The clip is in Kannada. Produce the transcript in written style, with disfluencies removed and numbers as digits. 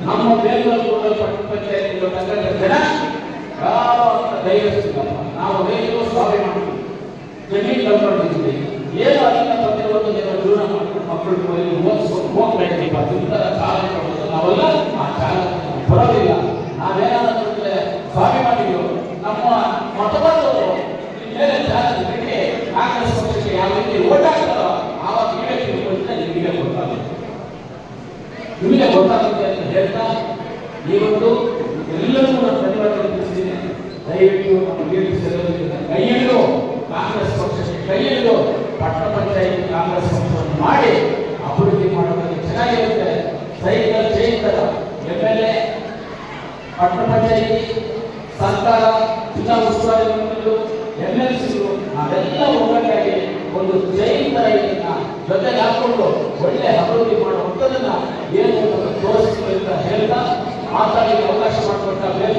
ನಮ್ಮ ಬೇಲೂರು ಪಟ್ಟಣ ಪಂಚಾಯತ್ ನಗರದ ಜನ ಯಾವ ಧೈರ್ಯಿಸ್ತೀವಪ್ಪ. ನಾವು ಧೈರ್ಯ ಸ್ವಾಭಿಮಾನ ಜಮೀನು ಕಲ್ಕೊಂಡಿದ್ದೀವಿ. ಏನು ಅದನ್ನ ಬಂದಿರುವುದು ನೀವು ಜೀವನ ಮಾಡ್ಕೊಂಡು ಮಕ್ಕಳು ಹೋಗ್ಬೇಕಪ್ಪ. ಇಂಥರ ಚಾಲನೆ ಕೊಡೋದು ನಾವೆಲ್ಲ ಆ ಚಾಲನೆ ಬರೋದಿಲ್ಲ. ನಾವೇನಾದ್ರೂ ಸ್ವಾಭಿಮಾನಿಗಳು ನಮ್ಮ ಮತಬಂಧವರು ಮೇಲೆ ಚಾಲನೆ ಬಿಟ್ಟು ಕಾಂಗ್ರೆಸ್ ಪಕ್ಷಕ್ಕೆ ಯಾವ ರೀತಿ ಓಟ್ ಹಾಕ್ತಾರೋ ಆವಾಗ ನೀವೇ ತಿಳ್ಕೊಂಡ್ರೆ ನಿಮಗೆ ಗೊತ್ತಾಗುತ್ತೆ, ನಿಮಗೆ ಗೊತ್ತಾಗುತ್ತೆ ಅಂತ ಹೇಳ್ತಾ ಇವತ್ತು ಎಲ್ಲರೂ ನಾನು ಧನ್ಯವಾದ ತಿಳಿಸ್ತೀನಿ. ದಯವಿಟ್ಟು ನಮ್ಮ ಕೈ ಹಿಡಿದು ಕಾಂಗ್ರೆಸ್ ಪಕ್ಷಕ್ಕೆ ಕೈ ಹಿಡಿದು ಪಟ್ಟಣ ಪಂಚಾಯತ್ ಕಾಂಗ್ರೆಸ್ ಪಕ್ಷವನ್ನು ಮಾಡಿ ಅಭಿವೃದ್ಧಿ ಮಾಡೋದಕ್ಕೆ ಚೆನ್ನಾಗಿರುತ್ತೆ. ಸೈಕಲ್ ಜೈತರ MLA ಪಟ್ಟಣ ಪಂಚಾಯತಿ ಸರ್ಕಾರ ಜಿಲ್ಲಾ ಉಸ್ತುವಾರಿ ಮಂತ್ರಿಗಳು MLCಗಳು ನಾವೆಲ್ಲ ಒಗ್ಗಟ್ಟಾಗಿ ಒಂದು ಜೈತರ ಇದನ್ನ ಜೊತೆಗೆ ಹಾಕೊಂಡು ಒಳ್ಳೆ ಅಭಿವೃದ್ಧಿ ಮಾಡುವಂಥದ್ದನ್ನ ಏನು ತೋರಿಸ್ತೀವಿ ಅಂತ ಹೇಳ್ತಾ ಮಾತಾಡಿ ಅವಕಾಶ ಮಾಡಿಕೊಟ್ಟ ಬೇರೆ